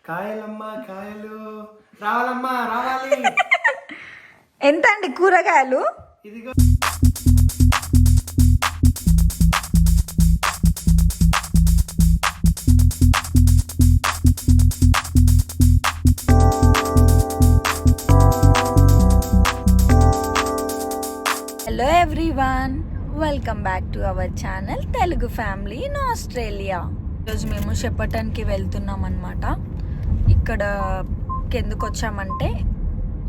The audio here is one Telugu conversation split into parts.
కాయలమ్మా కాయలు రావాలమ్మా రావాలి. ఎంత అండి కూరగాయలు? ఇదిగో hello everyone, welcome back to our channel Telugu family in Australia. ఈరోజు మేము షెపర్టన్కి వెళ్తున్నాం అన్నమాట. ఇక్కడకి ఎందుకు వచ్చామంటే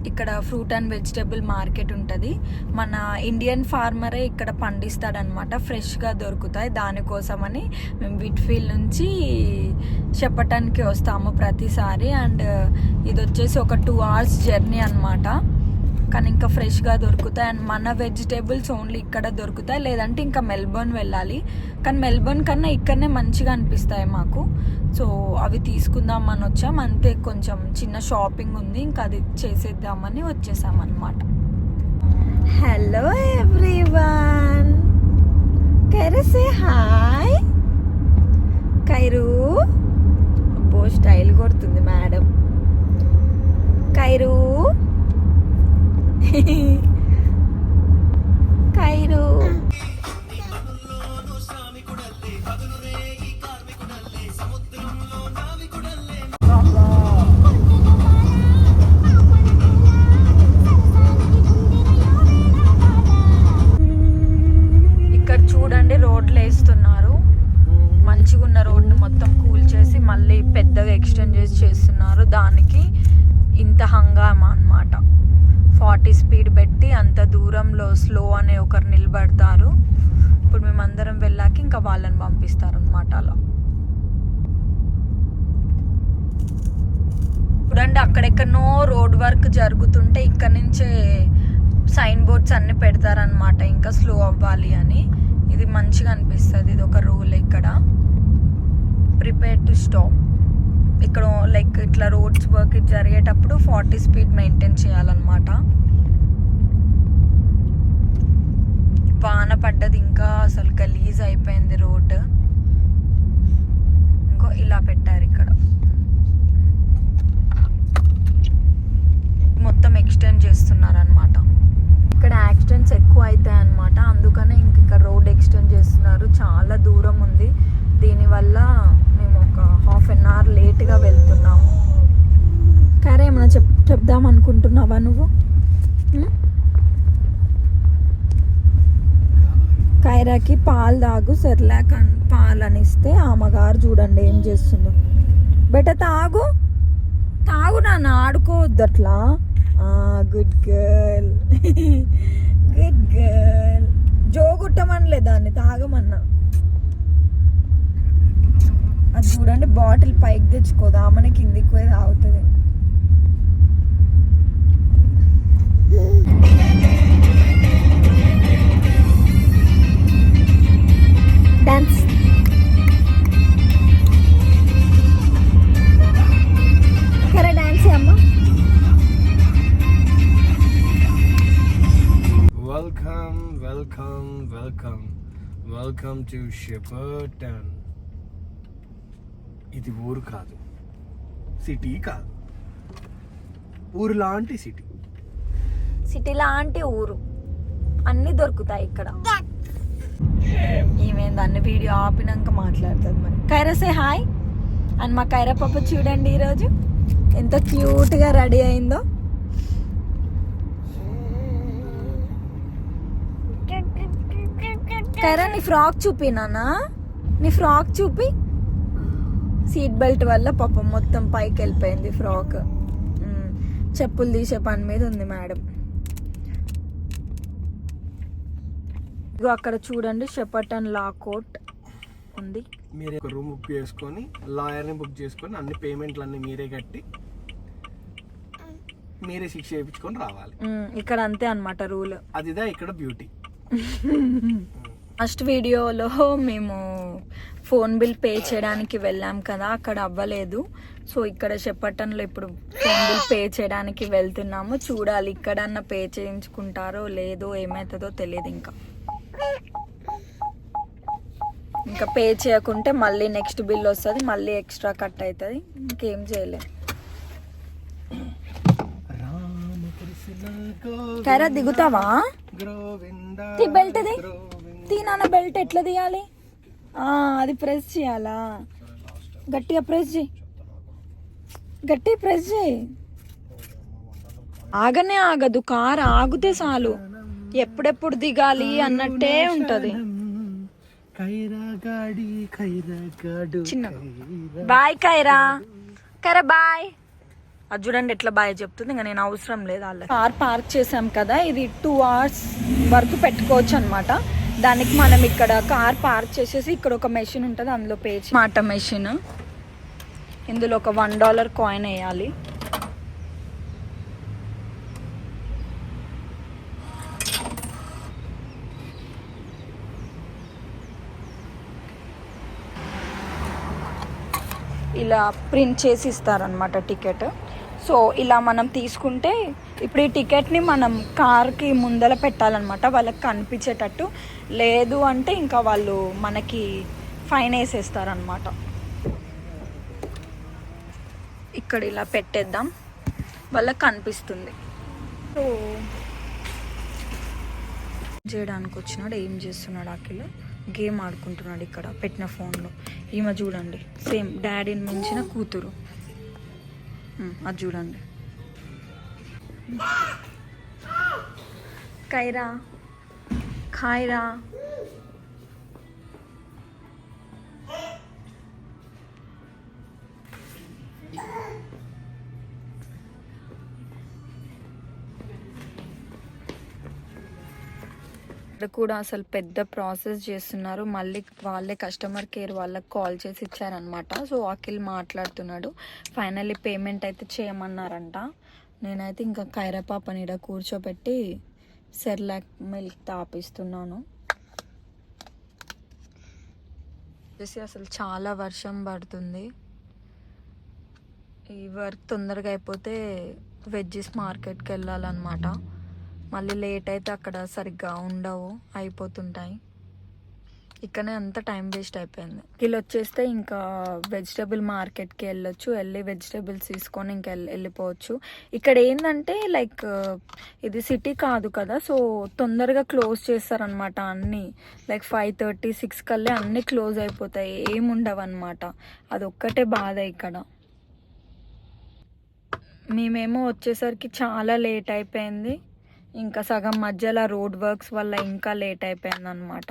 ఇక్కడ ఫ్రూట్ అండ్ వెజిటేబుల్ మార్కెట్ ఉంటుంది. మన ఇండియన్ ఫార్మరే ఇక్కడ పండిస్తాడనమాట, ఫ్రెష్గా దొరుకుతాయి. దానికోసమని మేము విట్ఫీల్డ్ నుంచి షెపర్టన్కి వస్తాము ప్రతిసారి. అండ్ ఇది వచ్చేసి ఒక 2 hours జర్నీ అనమాట. కానీ ఇంకా ఫ్రెష్గా దొరుకుతాయి. అండ్ మన వెజిటేబుల్స్ ఓన్లీ ఇక్కడ దొరుకుతాయి, లేదంటే ఇంకా మెల్బోర్న్ వెళ్ళాలి. కానీ మెల్బోర్న్ కన్నా ఇక్కడనే మంచిగా అనిపిస్తాయి మాకు. సో అవి తీసుకుందాం అని వచ్చాం అంతే. కొంచెం చిన్న షాపింగ్ ఉంది, ఇంకా అది చేసేద్దామని వచ్చేసాం అన్నమాట. హలో ఎవ్రీవన్, కైరు సే హాయ్. కైరు అబ్బో స్టైల్ కొడుతుంది మేడం. కైరు కైరు ఇక్కడ చూడండి, రోడ్లు వేస్తున్నారు. మంచిగా ఉన్న రోడ్ని మొత్తం కూల్ చేసి మళ్ళీ పెద్దగా ఎక్స్టెండ్ చేస్తున్నారు. దానికి ఇంత హంగామా అన్నమాట. 40 స్పీడ్ పెట్టి అంత దూరంలో స్లో అనే ఒకరు నిలబడతారు. ఇప్పుడు మేమందరం వెళ్ళాక ఇంకా వాళ్ళని పంపిస్తారు అనమాట. అలా చూడండి, అక్కడెక్కడనో రోడ్ వర్క్ జరుగుతుంటే ఇక్కడ నుంచే సైన్ బోర్డ్స్ అన్ని పెడతారనమాట, ఇంకా స్లో అవ్వాలి అని. ఇది మంచిగా అనిపిస్తుంది. ఇది ఒక రూల్ ఇక్కడ, ప్రిపేర్ టు స్టాప్. ఇక్కడ లైక్ ఇట్లా రోడ్స్ వర్క్ జరిగేటప్పుడు 40 స్పీడ్ మెయింటైన్ చేయాలన్నమాట. వాన పడ్డది, ఇంకా అసలు గలీజ్ అయిపోయింది రోడ్. ఇంకో ఇలా పెట్టారు ఇక్కడ, మొత్తం ఎక్స్టెండ్ చేస్తున్నారు అనమాట. ఇక్కడ యాక్సిడెంట్స్ ఎక్కువ అవుతాయి అన్నమాట, అందుకనే ఇంక ఇక్కడ రోడ్ ఎక్స్టెండ్ చేస్తున్నారు. చాలా దూరం ఉంది. దీనివల్ల మేము ఒక 1/2 hour లేట్గా వెళ్తున్నాము. కరే ఏమైనా చెప్దాం అనుకుంటున్నావా నువ్వు? కైరాకి పాలు తాగు, సెర్లాక్ పాలు అని ఇస్తే ఆమెగారు చూడండి ఏం చేస్తుందో. బెట తాగు తాగు నాన్న, ఆడుకోవద్దు అట్లా. Good girl good girl. జోగుట్టమనలే దాన్ని, తాగమన్నా. అది చూడండి, బాటిల్ పైకి తెచ్చుకోదు, ఆమెనే కిందికి పోయి తాగుతుంది. డాన్స్ కరే, డాన్స్ అమ్మ. Welcome welcome welcome welcome to Shepperton. ఇది ఊరు కాదు, సిటీ కాదు, ఊరు లాంటి సిటీ. సిటీ లాంటి ఊరు, అన్నీ దొరుకుతాయి ఇక్కడ. ఏమైంది అన్ని వీడియో ఆపినాక మాట్లాడుతుంది మరి. Kiara say hi. అండ్ మా కైరా పాప చూడండి ఈరోజు ఎంత క్యూట్గా రెడీ అయిందో. కైరా నీ ఫ్రాక్ చూపి నాన్న, నీ ఫ్రాక్ చూపి. సీట్ బెల్ట్ వల్ల పాపం మొత్తం పైకి వెళ్ళిపోయింది ఫ్రాక్. చెప్పులు తీసే పని మీద ఉంది మేడం. ఇగో అక్కడ చూడండి, షెపర్టన్ లా కోర్ట్ ఉంది. మీరే ఒక రూమ్ బుక్ చేసుకొని, లాయర్ని బుక్ చేసుకొని, అన్ని పేమెంట్లు అన్ని మీరే కట్టి మీరే శిక్ష చేయించుకొని రావాలి. ఇక్కడ అంతే అన్నమాట రూల్. అదిదా ఇక్కడ బ్యూటీ. ఫస్ట్ వీడియోలో మేము ఫోన్ బిల్ పే చేయడానికి వెళ్ళాం కదా, అక్కడ అవ్వలేదు. సో ఇక్కడ షెపర్టన్లో ఇప్పుడు ఫోన్ బిల్ పే చేయడానికి వెళ్తున్నాము. చూడాలి ఇక్కడన్నా పే చేయించుకుంటారో లేదో, ఏమవుతుందో తెలియదు ఇంకా. ఇంకా పే చేయకుంటే మళ్ళీ నెక్స్ట్ బిల్ వస్తుంది, మళ్ళీ ఎక్స్ట్రా కట్ అవుతుంది, ఇంకేం చేయలేం. కైరా దిగుతావా? బెల్ట్ ది తీనాన్న, బెల్ట్ ఎట్లా తీయాలి? అది ప్రెస్ చేయాలా? గట్టిగా ప్రెస్ చేయి, గట్టిగా ప్రెస్ చేయి. ఆగనే ఆగదు, కార్ ఆగితే చాలు ఎప్పుడెప్పుడు దిగాలి అన్నట్టే ఉంటది. చిన్న బాయ్ కైరా, కైరా బాయ్. అది చూడండి ఎట్లా బాయ్ చెప్తుంది. ఇంకా నేను అవసరం లేదు. వాళ్ళ కార్ పార్క్ చేసాం కదా, ఇది 2 hours వరకు పెట్టుకోవచ్చు అనమాట. దానికి మనం ఇక్కడ కార్ పార్క్ చేసేసి ఇక్కడ ఒక మెషిన్ ఉంటుంది, అందులో పే మాట మెషిన్. ఇందులో ఒక $1 కాయిన్ వేయాలి. ఇలా ప్రింట్ చేసి ఇస్తారనమాట టికెట్. సో ఇలా మనం తీసుకుంటే ఇప్పుడు ఈ టికెట్ని మనం కార్కి ముందర పెట్టాలన్నమాట, వాళ్ళకి కనిపించేటట్టు. లేదు అంటే ఇంకా వాళ్ళు మనకి ఫైన్ వేసేస్తారనమాట. ఇక్కడ ఇలా పెట్టేద్దాం, వాళ్ళకి కనిపిస్తుంది. సో చేయడానికి వచ్చినాడు. ఏం చేస్తున్నాడు అఖిల్? గేమ్ ఆడుకుంటున్నాడు ఇక్కడ పెట్టిన ఫోన్లో. ఈమె చూడండి, సేమ్ డాడీని మించిన కూతురు. అది చూడండి. కైరా ఖాయిరా. ఇక్కడ కూడా అసలు పెద్ద ప్రాసెస్ చేస్తున్నారు. మళ్ళీ వాళ్ళే కస్టమర్ కేర్ వాళ్ళకి కాల్ చేసి ఇచ్చారనమాట. సో అఖిల్ మాట్లాడుతున్నాడు. ఫైనల్లీ పేమెంట్ అయితే చేయమన్నారంట. నేనైతే ఇంకా కైరా పాపని ఇక్కడ కూర్చోబెట్టి సెర్లాక్ మిల్క్ తాపిస్తున్నాను. అసలు చాలా వర్షం పడుతుంది. ఈ వర్క్ తొందరగా అయిపోతే వెజ్జెస్ మార్కెట్కి వెళ్ళాలన్నమాట. మళ్ళీ లేట్ అయితే అక్కడ సరిగ్గా ఉండవు, అయిపోతుంటాయి. ఇక్కడనే అంత టైం వేస్ట్ అయిపోయింది. వీళ్ళు వచ్చేస్తే ఇంకా వెజిటేబుల్ మార్కెట్కి వెళ్ళొచ్చు, వెళ్ళి వెజిటేబుల్స్ తీసుకొని ఇంకా వెళ్ళిపోవచ్చు. ఇక్కడ ఏంటంటే లైక్ ఇది సిటీ కాదు కదా, సో తొందరగా క్లోజ్ చేస్తారనమాట అన్నీ. లైక్ 5:30, 6 కల్లే అన్నీ క్లోజ్ అయిపోతాయి, ఏముండవు అనమాట. అదొక్కటే బాధ ఇక్కడ. మేమేమో వచ్చేసరికి చాలా లేట్ అయిపోయింది. ఇంకా సగం మధ్యలో రోడ్ వర్క్స్ వల్ల ఇంకా లేట్ అయిపోయింది అనమాట.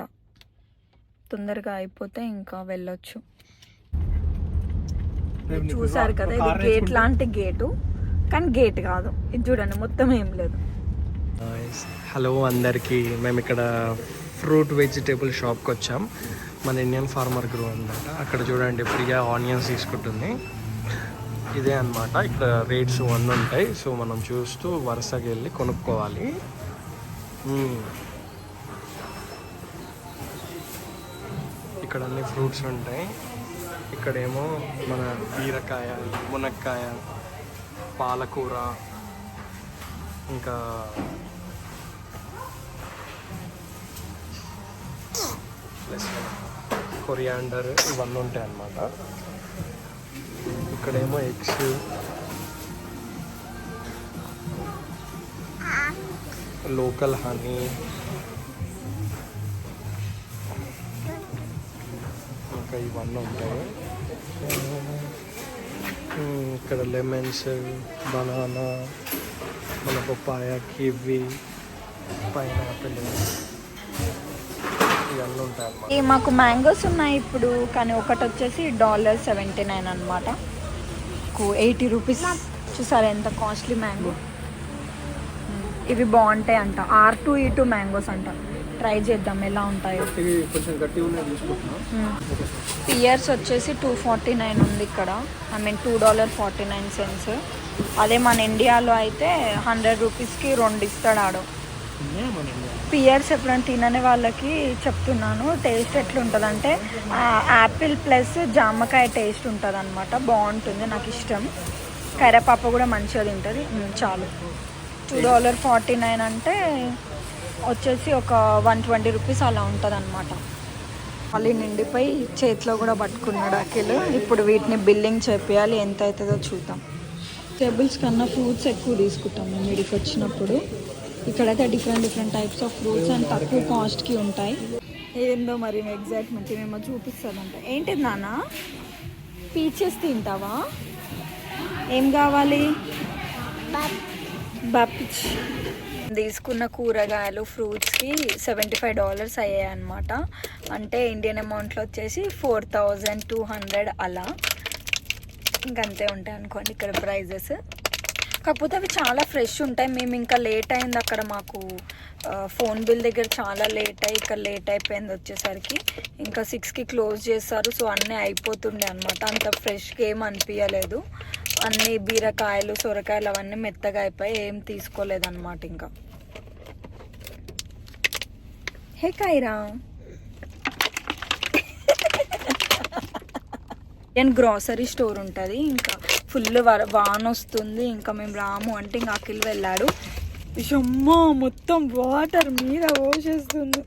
తొందరగా అయిపోతే ఇంకా వెళ్ళొచ్చు. చూసారు కదా, ఇది గేట్ లాంటి గేటు, కానీ గేట్ కాదు. ఇది చూడండి, మొత్తం ఏం లేదు. హలో అందరికీ, మేము ఇక్కడ ఫ్రూట్ వెజిటేబుల్ షాప్కి వచ్చాం. మన ఇండియన్ ఫార్మర్ గ్రో అనమాట. అక్కడ చూడండి ఫ్రీగా ఆనియన్స్ తీసుకుంటుంది. ఇదే అనమాట, ఇక్కడ రేట్స్ 1 ఉంటాయి. సో మనం చూస్తూ వరుసగా వెళ్ళి కొనుక్కోవాలి. ఇక్కడ అన్ని ఫ్రూట్స్ ఉంటాయి. ఇక్కడేమో మన బీరకాయ, మునక్కాయ, పాలకూర, ఇంకా ప్లస్ కొరియాండర్, ఇవన్నీ ఉంటాయి అన్నమాట. ఇక్కడేమో ఎగ్స్, లోకల్ హనీ, ఇంకా ఇవన్నీ ఉంటాయి. ఇక్కడ లెమన్స్, బనానా, మన పపాయ, కివి, పైనాపిల్, ఇవన్నీ ఉంటాయి అన్నమాట. మాకు మ్యాంగోస్ ఉన్నాయి ఇప్పుడు, కానీ ఒకటి వచ్చేసి $79 అనమాట. 80 రూపీస్. చూసారా ఎంత కాస్ట్లీ మ్యాంగో. ఇవి బాగుంటాయి అంట, R2, E2 మ్యాంగోస్ అంట. ట్రై చేద్దాం ఎలా ఉంటాయో. పియర్స్ వచ్చేసి $2.49 ఉంది ఇక్కడ. I mean $2.49. అదే మన ఇండియాలో అయితే 100 రూపీస్కి 2 ఇస్తాడు ఆడు. పియర్స్ ఎప్పుడైనా తినని వాళ్ళకి చెప్తున్నాను, టేస్ట్ ఎట్లుంటుంది అంటే యాపిల్ ప్లస్ జామకాయ టేస్ట్ ఉంటుంది అనమాట. బాగుంటుంది, నాకు ఇష్టం. కైరాపాప కూడా మంచిగా తింటుంది. చాలు. $2.49 అంటే వచ్చేసి ఒక 120 రూపీస్ అలా ఉంటుంది అనమాట. మళ్ళీ నిండిపోయి చేతిలో కూడా పట్టుకున్నాడు అఖిల్. ఇప్పుడు వీటిని బిల్లింగ్ చేపియాలి, ఎంత అవుతుందో చూద్దాం. టేబుల్స్ కన్నా ఫ్రూట్స్ ఎక్కువ తీసుకుంటాం మేము ఇక్కడికి వచ్చినప్పుడు. ఇక్కడైతే different types of fruits and తక్కువ కాస్ట్కి ఉంటాయి. ఏందో మరి ఎగ్జైట్మెంట్ మేము చూపిస్తుందంట. ఏంటిది నాన్న, పీచెస్ తింటావా? ఏం కావాలి? బాపిచ్. తీసుకున్న కూరగాయలు ఫ్రూట్స్కి $75 అయ్యాయి అనమాట. అంటే ఇండియన్ అమౌంట్లో వచ్చేసి 4200 అలా. ఇంకంతే ఉంటాయి అనుకోండి ఇక్కడ ప్రైజెస్. కాకపోతే అవి చాలా ఫ్రెష్ ఉంటాయి. మేము ఇంకా లేట్ అయింది అక్కడ, మాకు ఫోన్ బిల్ దగ్గర చాలా లేట్ అయ్యి ఇక్కడ లేట్ అయిపోయింది వచ్చేసరికి. ఇంకా 6కి క్లోజ్ చేస్తారు. సో అన్నీ అయిపోతుండే అనమాట. అంత ఫ్రెష్గా ఏం అనిపించలేదు. అన్నీ బీరకాయలు సొరకాయలు అవన్నీ మెత్తగా అయిపోయి ఏం తీసుకోలేదన్నమాట ఇంకా. హే కైరా, గ్రోసరీ స్టోర్ ఉంటుంది. ఇంకా ఫుల్ వాన వస్తుంది, ఇంకా మేము రాము అంటే ఇంకా అఖిల్ వెళ్ళాడు. అమ్మ మొత్తం వాటర్ మీద పోసేస్తుంది.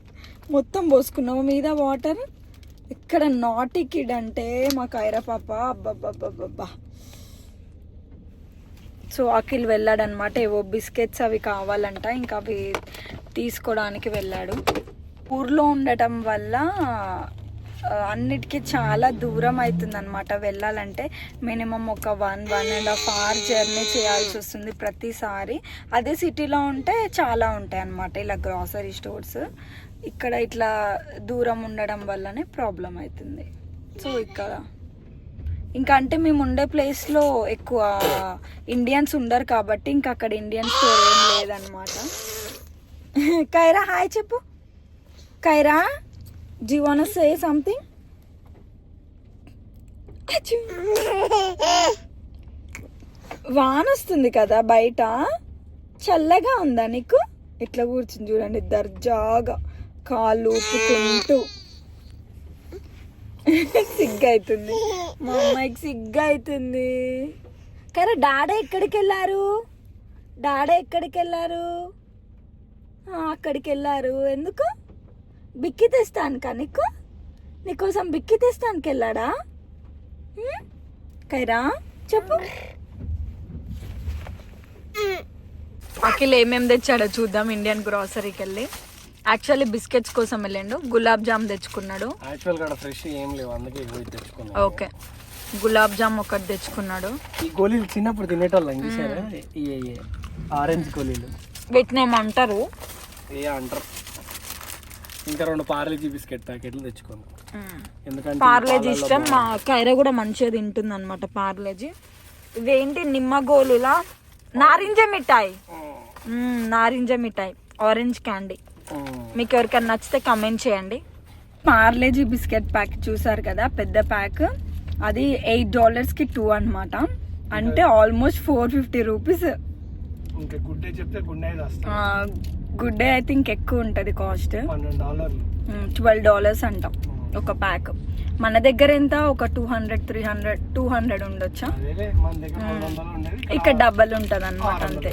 మొత్తం పోసుకున్నాము మీద వాటర్. ఇక్కడ నాటి కిడ్ అంటే మా కైరా పాప. అబ్బబ్బబ్బబ్బా. సో అఖిల్ వెళ్ళాడనమాట. ఏవో బిస్కెట్స్ అవి కావాలంట, ఇంకా అవి తీసుకోవడానికి వెళ్ళాడు. ఊర్లో ఉండటం వల్ల అన్నిటికీ చాలా దూరం అవుతుంది అనమాట వెళ్ళాలంటే. మినిమం ఒక 1.5 hour జర్నీ చేయాల్సి వస్తుంది ప్రతిసారి. అదే సిటీలో ఉంటే చాలా ఉంటాయి అన్నమాట ఇలా గ్రాసరీ స్టోర్స్. ఇక్కడ ఇట్లా దూరం ఉండడం వల్లనే ప్రాబ్లం అవుతుంది. సో ఇక్కడ ఇంకా అంటే మేము ఉండే ప్లేస్లో ఎక్కువ ఇండియన్స్ ఉండరు కాబట్టి ఇంకా అక్కడ ఇండియన్ స్టోర్ ఏం లేదనమాట. కైరా హాయ్ చెప్పు. Kiara, do you want to say something? వాన వస్తుంది కదా బయట, చల్లగా ఉందా నీకు? ఇట్లా కూర్చుని చూడండి దర్జాగా కాళ్ళు ఊపుకుంటూ. సిగ్గైతుంది మా అమ్మాయికి, సిగ్గైతుంది. కానీ డాడీ ఎక్కడికి వెళ్ళారు? డాడీ ఎక్కడికి వెళ్ళారు? అక్కడికి వెళ్ళారు. ఎందుకు? బిక్కి తెస్తానుకా నీకు? నీకోసం బిక్కి తెస్తానికి వెళ్ళాడా? కైరా చెప్పు. అఖిల్ ఏమేమి తెచ్చాడో చూద్దాం ఇండియన్ గ్రాసరీకి వెళ్ళి. యాక్చువల్లీ బిస్కెట్స్ కోసం వెళ్ళిండు. గులాబ్ జామ్ తెచ్చుకున్నాడు. ఓకే, గులాబ్ జామ్ ఒకటి తెచ్చుకున్నాడు. ఈ గోళీలు చిన్నప్పుడు తినేటోళ్ళం, ఆరెంజ్ గోళీలు. వీటిని ఏమంటారు? అంటారు. ఇంకా 2 పార్లేజీ బిస్కెట్ ప్యాకెట్లు తెచ్చుకున్నాం. ఎందుకంటే పార్లేజీ ఇష్టం. మా కైరా కూడా మంచిగా తింటుంది అనమాట పార్లేజీ. ఇవేంటి నిమ్మ గోలులా? నారింజ మిఠాయి. నారింజ మిఠాయి, ఆరెంజ్ క్యాండీ. మీకు ఎవరికైనా నచ్చితే కమెంట్ చేయండి. పార్లేజీ బిస్కెట్ ప్యాక్ చూసారు కదా, పెద్ద ప్యాక్. అది $8కి 2 అనమాట. అంటే ఆల్మోస్ట్ 450 రూపీస్. గుడ్ డే అయితే ఇంకెక్కువ ఉంటుంది కాస్ట్. $12 అంట ఒక ప్యాక్. మన దగ్గర ఎంత? ఒక 200 ఉండొచ్చా? ఇక్కడ డబ్బల్ ఉంటుంది అనమాట అంతే.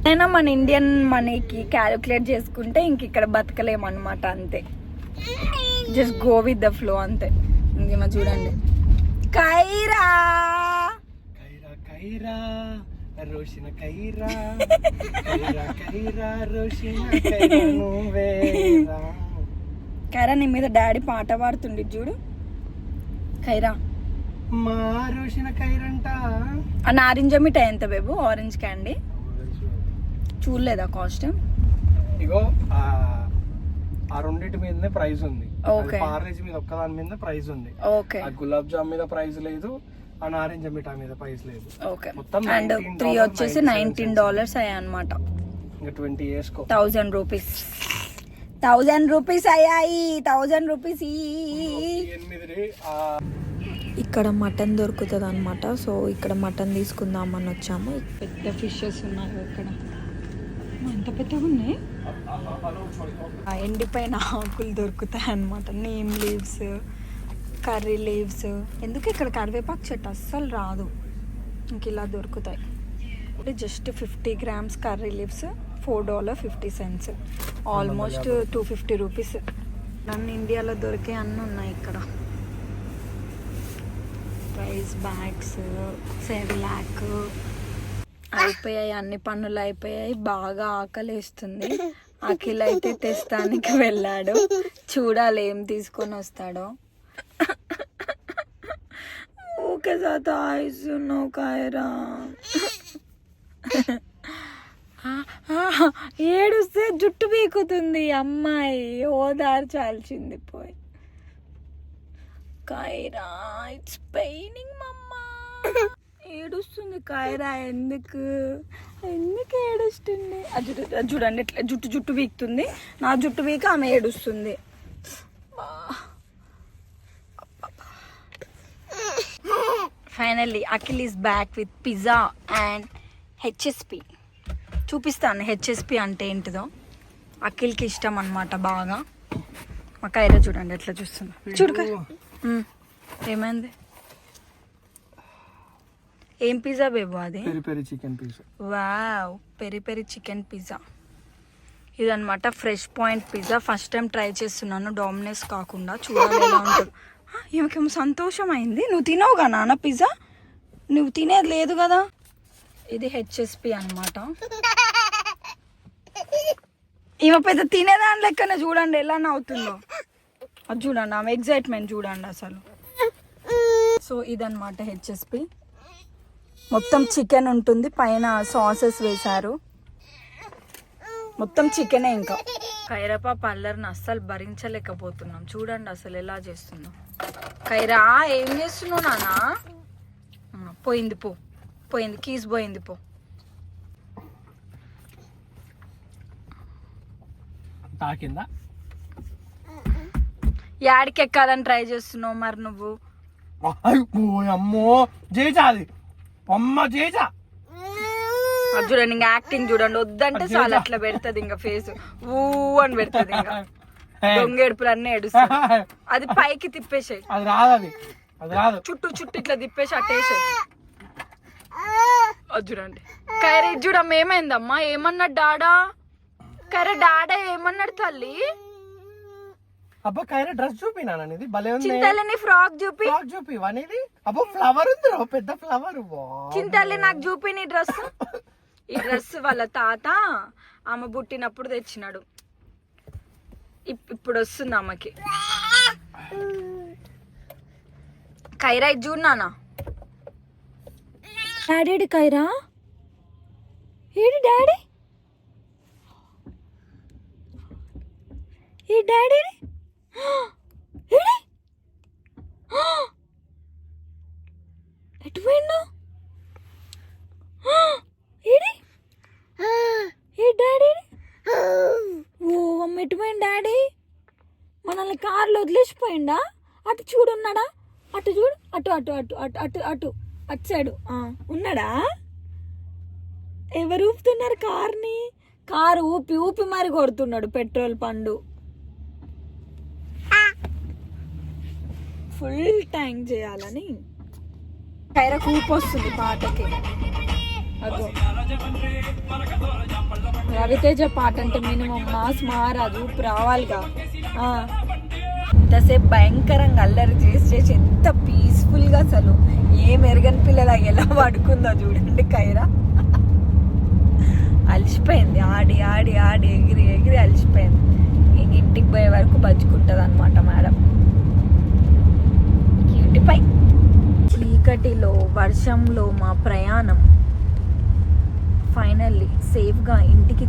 అయినా మన ఇండియన్ మనీకి క్యాలిక్యులేట్ చేసుకుంటే ఇంక ఇక్కడ బతకలేమన్నమాట అంతే. Just go with the flow అంతే. ఇంకేమో చూడండి. కైరా కైరా రోషిన కైరా కైరా రోషిన కైరా, నీ మీద డాడీ పాట పాడుతుండి చూడు. కైరా మా రోషిన కైరంట. ఆ నారింజ మిఠాయి ఎంత బేబు? ఆరెంజ్ క్యాండీ చూడలేదా కాస్ట్? ఇగో ఆ రెండింటి మీదనే ప్రైస్ ఉంది. పార్లేజీ మీద ఒక్కదాని మీద ప్రైస్ ఉంది. ఓకే, ఆ గులాబ్ జామ్ మీద ప్రైస్ లేదు, ఆ నారింజ మిఠాయి మీద ప్రైస్ లేదు. ఓకే, అండ్ 3 వచ్చేసి $19 అయ్యాయి అనమాట. ఇంకా 20 వేసుకో. 1000 రూపీస్. 1000 రూపీస్ అయ్యాయి. 1000 రూపీస్. ఇక్కడ మటన్ దొరుకుతుంది అనమాట. సో ఇక్కడ మటన్ తీసుకుందామని వచ్చాము. పెద్ద ఫిషెస్ ఉన్నాయి ఇక్కడ. ఎంత పెద్దగా ఉన్నాయి. ఎండిపోయిన ఆకులు దొరుకుతాయి అన్నమాట. Neem leaves, curry leaves. ఎందుకు ఇక్కడ కరివేపాకు చెట్టు అస్సలు రాదు. ఇంక ఇలా దొరుకుతాయి. Just 50 grams curry leaves $4.50. Almost 250 rupees. నన్ను ఇండియాలో దొరికే అన్నీ ఉన్నాయి ఇక్కడ. రైస్ బ్యాగ్స్, సెర్లాక్ అయిపోయాయి, అన్ని పనులు అయిపోయాయి. బాగా ఆకలిస్తుంది. అఖిల్ అయితే తెస్తానికి వెళ్ళాడు. చూడాలి ఏం తీసుకొని వస్తాడో. ఊకే సతాయిస్తున్నావు కాయరా. ఏడుస్తే జుట్టు పీకుతుంది అమ్మాయి, ఓదార్చాల్సింది పోయి. కైరా ఇట్స్ పెయినింగ్ మమ్మా. ఏడుస్తుంది కైరా. ఎందుకు ఏడుస్తుంది? చూడండి ఎట్లా జుట్టు పీకుతుంది. నా జుట్టు పీక ఆమె ఏడుస్తుంది. Finally Akhil is back with pizza and HSP. చూపిస్తాను హెచ్ఎస్పి అంటే ఏంటిదో. అఖిల్కి ఇష్టం అన్నమాట బాగా. మా కైరా చూడండి ఎట్లా చూస్తుందో. చూడు ఏమైంది? ఏం పిజ్జా బేబు అది? Peri peri chicken pizza. Wow, peri peri chicken pizza. ఇదన్నమాట fresh point pizza. First time try చేస్తున్నాను, డామినోస్ కాకుండా. చూడాలి ఎలా ఉంటుంది. ఈమెకేమో సంతోషం అయింది. నువ్వు తినవుగా నాన్న పిజ్జా? నువ్వు తినేది లేదు కదా. ఇది హెచ్ఎస్పి అన్నమాట. ఈమె పెద్ద తినేదాని లెక్కనే. చూడండి ఎలా నవ్వుతుందో. అది చూడండి ఆమె ఎగ్జైట్మెంట్ చూడండి అసలు. సో ఇదన్నమాట హెచ్ఎస్పి. మొత్తం చికెన్ ఉంటుంది, పైన సాసెస్ వేశారు. మొత్తం చికెనే. ఇంకా కైరపా పల్లర్ని అస్సలు భరించలేకపోతున్నాం. చూడండి అసలు ఎలా చేస్తుందో. కైరా ఏం చేస్తున్నావు నాన్న? పోయింది పో, పోయింది కీస్ పోయింది పో. తాకిందా? యాడికి ఎక్కాలని ట్రై చేస్తున్నావు మరి నువ్వు? అమ్మో చేసాది అమ్మ చేసా. చూడండి ఇంకా యాక్టింగ్ చూడండి. వద్దంటే చాలా అట్లా పెడుతుంది ఇంకా ఫేస్ ఊ అని పెడుతుంది. ఇంకా దొంగేడుపులు అన్నీ ఏడుస్తుంది. అది పైకి తిప్పేసాయి. అది రాదు, అది రాదు. చుట్టూ ఇట్లా తిప్పేసి అట్టేసాయి. అది చూడండి కైరా. ఇది చూడమ్మ ఏమైందమ్మా? ఏమన్నాడు డాడా? కైరా డాడా ఏమన్నాడు తల్లి? అబ్బా కైరా డ్రెస్ చూపినానది భలే ఉంది. చింతల్లిని ఫ్రాక్ చూపి అనేది. అబ్బో ఫ్లవర్ ఉంది, పెద్ద ఫ్లవర్. చింతల్లి నాకు చూపి నీ డ్రెస్. ఈ డ్రెస్ వాళ్ళ తాత ఆమె పుట్టినప్పుడు తెచ్చినాడు. ఇప్పుడు వస్తుంది ఆమెకి. కైరా ఇది చూడు నాన్న. డాడీ కైరా ఏడి డాడీ? ఏ డాడీ ఎటు పోయిండు? ఏడి ఏ డాడీ? ఓ అమ్మ ఎటు పోయింది డాడీ? మనల్ని కార్లో వదిలేసిపోయిండా? అటు చూడు ఉన్నాడా? అటు చూడు, అటు అటు అటు అటు అటు అటు అటు సైడు ఉన్నాడా? ఎవరు ఊపుతున్నారు కార్ని? కారు ఊపి ఊపి మరి కొడుతున్నాడు పెట్రోల్ పండు. ఫుల్ ట్యాంక్ చేయాలని కైరా ఊపి వస్తుంది పాటకి. అదో రవితేజ పాట అంటే మినిమం మాస్ మహారాజు ఊపి రావాలిగా. ఇంతసేపు భయంకరంగా అల్లరి చేసి ఎంత పీస్ఫుల్గా అసలు ఏం ఎరగని పిల్లలా ఎలా పడుకుందో చూడండి కైరా. అలసిపోయింది, ఆడి ఆడి ఆడి ఎగిరి ఎగిరి అలసిపోయింది. ఇంటికి పోయే వరకు బతుకుంటుంది అనమాట మేడం. క్యూటిపై చీకటిలో వర్షంలో మా ప్రయాణం ఫైనల్లీ సేఫ్గా ఇంటికి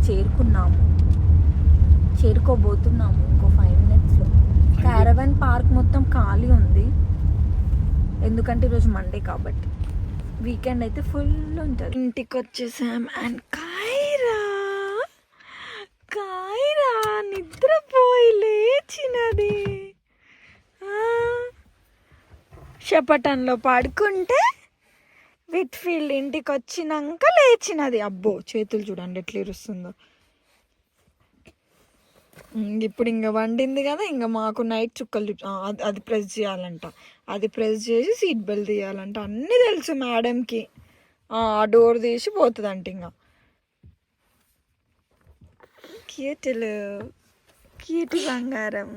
చేరుకోబోతున్నాము ఇంకో 5 minutesలో. క్యారవన్ పార్క్ మొత్తం ఖాళీ ఉంది, ఎందుకంటే ఈరోజు మండే కాబట్టి. వీకెండ్ అయితే ఫుల్ ఉంటుంది. ఇంటికి వచ్చేసాం. అండ్ కాయరా నిద్రపోయి లేచినది. షపటన్లో పడుకుంటే విట్ఫీల్డ్ ఇంటికి వచ్చినాక లేచినది. అబ్బో చేతులు చూడండి ఎట్లా ఇరుస్తుందో. ఇప్పుడు ఇంకా వండింది కదా, ఇంకా మాకు నైట్ చుక్కలు అది ప్రెస్ చేయాలంట. అది ప్రెస్ చేసి సీట్ బెల్ట్ తీయాలంట. అన్నీ తెలుసు మేడంకి. ఆ డోర్ తీసి పోతుందంట. ఇంకా కీటి బంగారం.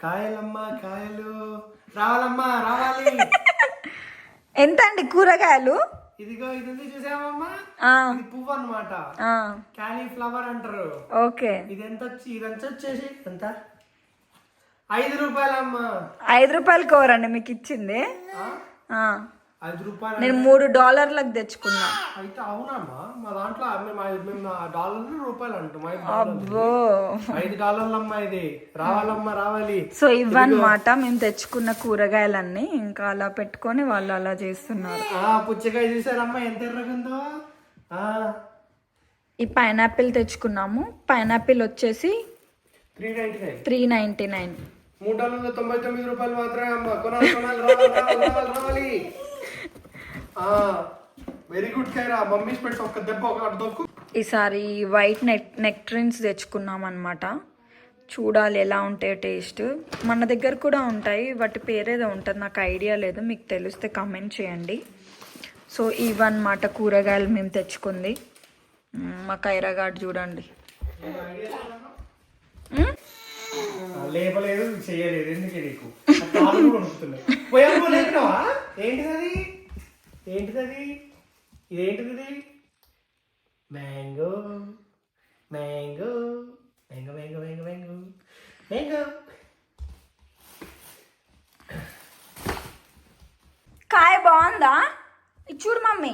కాయలమ్మా కాయలు రావాలమ్మా రావాలి. ఎంత అండి కూరగాయలు? ఇదిగో ఇది ఉంది చూసావమ్మా, ఆ, ఇది పువ్వు అన్నమాట, ఆ, క్యాలీఫ్లవర్ అంటారు. ఓకే. ఇదంతా ఇదంతా వచ్చేసి ఎంత 5 రూపాయలమ్మా. 5 రూపాయలు కూరండి మీకు ఇచ్చింది. ఆ, 5 రూపాయలు నేను $3 తెచ్చుకున్నా. అయితే అవునమ్మా, మా దాంట్లో మేము డాలర్లు రూపాయలు అంటాం. అబ్బో, $5 అమ్మా ఇది. రావాలమ్మా రావాలి. సో ఇవన్నమాట మేము తెచ్చుకున్న కూరగాయలన్నీ. ఇంకా అలా పెట్టుకొని వాళ్ళు అలా చేస్తున్నారు. పుచ్చకాయ చూసారమ్మా ఎంత ఎర్రగుందో. ఈ పైనాపిల్ తెచ్చుకున్నాము. పైనాపిల్ వచ్చేసి $3.99. $3.99 మాత్రమే అమ్మా. కొనాలి కొనాలి రావాలి రావాలి. Very good Kaira. మమ్మీ స్పెట్స్ ఒక్క దెబ్బ ఒక దొక్కు. ఈసారి వైట్ నెక్ట్రిన్స్ తెచ్చుకున్నాం అనమాట. చూడాలి ఎలా ఉంటాయో టేస్ట్. మన దగ్గర కూడా ఉంటాయి, వాటి పేరేదో ఉంటుంది, నాకు ఐడియా లేదు. మీకు తెలిస్తే కమెంట్ చేయండి. సో ఇవన్నమాట కూరగాయలు మేము తెచ్చుకుంది. మా కైరాగాడు చూడండి. లేపలేదు చేయలేదు ఎందుకే నీకు. ఏంటిది ఏంటిది ఏంటిది? Mango mango mango mango mango mango mango. కాయ బాగుందా? ఇది చూడు మమ్మీ.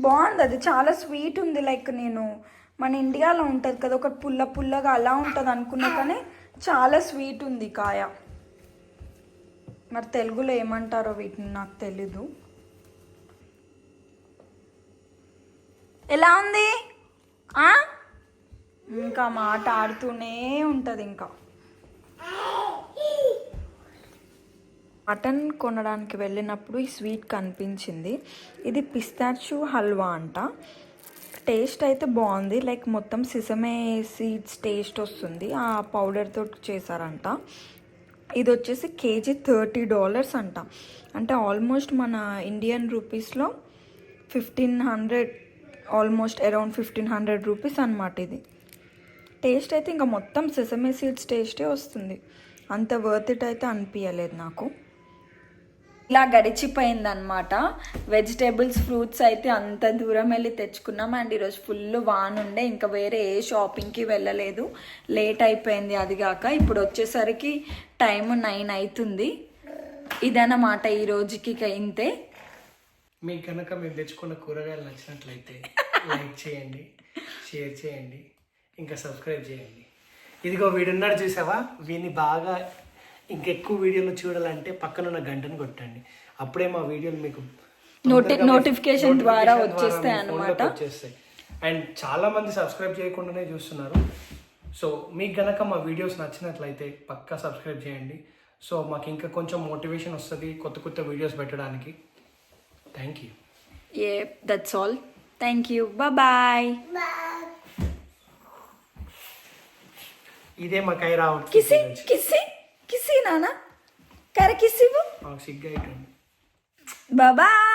బాగుంది, అది చాలా స్వీట్ ఉంది. లైక్ నేను మన ఇండియాలో ఉంటుంది కదా ఒకటి పుల్ల పుల్లగా, అలా ఉంటుంది అనుకున్నా, కానీ చాలా స్వీట్ ఉంది కాయ. మరి తెలుగులో ఏమంటారో వీటిని నాకు తెలీదు. ఎలా ఉంది? ఇంకా మాట ఆడుతూనే ఉంటుంది. ఇంకా మటన్ కొనడానికి వెళ్ళినప్పుడు ఈ స్వీట్ కనిపించింది. ఇది పిస్తాచు హల్వా అంట. టేస్ట్ అయితే బాగుంది. లైక్ మొత్తం సిసమే సీడ్స్ టేస్ట్ వస్తుంది. ఆ పౌడర్తో చేశారంట. ఇది వచ్చేసి కేజీ $30 అంట. అంటే ఆల్మోస్ట్ మన ఇండియన్ రూపీస్లో 1500, ఆల్మోస్ట్ అరౌండ్ 1500 రూపీస్ అనమాట ఇది. టేస్ట్ అయితే ఇంకా మొత్తం సెసమే సీడ్స్ టేస్టే వస్తుంది. అంత వర్త్ ఇట్ అయితే అనిపించలేదు నాకు. ఇలా గడిచిపోయిందనమాట. వెజిటేబుల్స్ ఫ్రూట్స్ అయితే అంత దూరం వెళ్ళి తెచ్చుకున్నాం. అండ్ ఈరోజు ఫుల్ వాన్ ఉండే, ఇంకా వేరే ఏ షాపింగ్కి వెళ్ళలేదు. లేట్ అయిపోయింది. అది కాక ఇప్పుడు వచ్చేసరికి టైం 9 అవుతుంది. ఇదన్నమాట ఈ రోజుకి ఇంతే. మీకు కనుక మేము తెచ్చుకున్న కూరగాయలు నచ్చినట్లయితే లైక్ చేయండి, షేర్ చేయండి, ఇంకా సబ్స్క్రైబ్ చేయండి. ఇదిగో వీడున్నాడు చూసావా, వీని బాగా ఇంకెక్కువ వీడియోలు చూడాలంటే పక్కన ఉన్న గంటను కొట్టండి. అప్పుడే మా వీడియోలు మీకు నోటిఫికేషన్ ద్వారా వచ్చేస్తాయి అన్నమాట. అండ్ చాలా మంది సబ్స్క్రైబ్ చేయకుండానే చూస్తున్నారు. సో మీకు గనక మా వీడియోస్ నచ్చినట్లయితే పక్కా సబ్స్క్రైబ్ చేయండి. సో మాకు ఇంకా కొంచెం మోటివేషన్ వస్తుంది కొత్త కొత్త వీడియోస్ పెట్టడానికి. Thank you. That's all. Thank you. Bye. ఇదే మా కైరా. కిసి కిసి కిసి నానా కర కిసివు. సిగ్గా అయిపోయింది. బాయ్.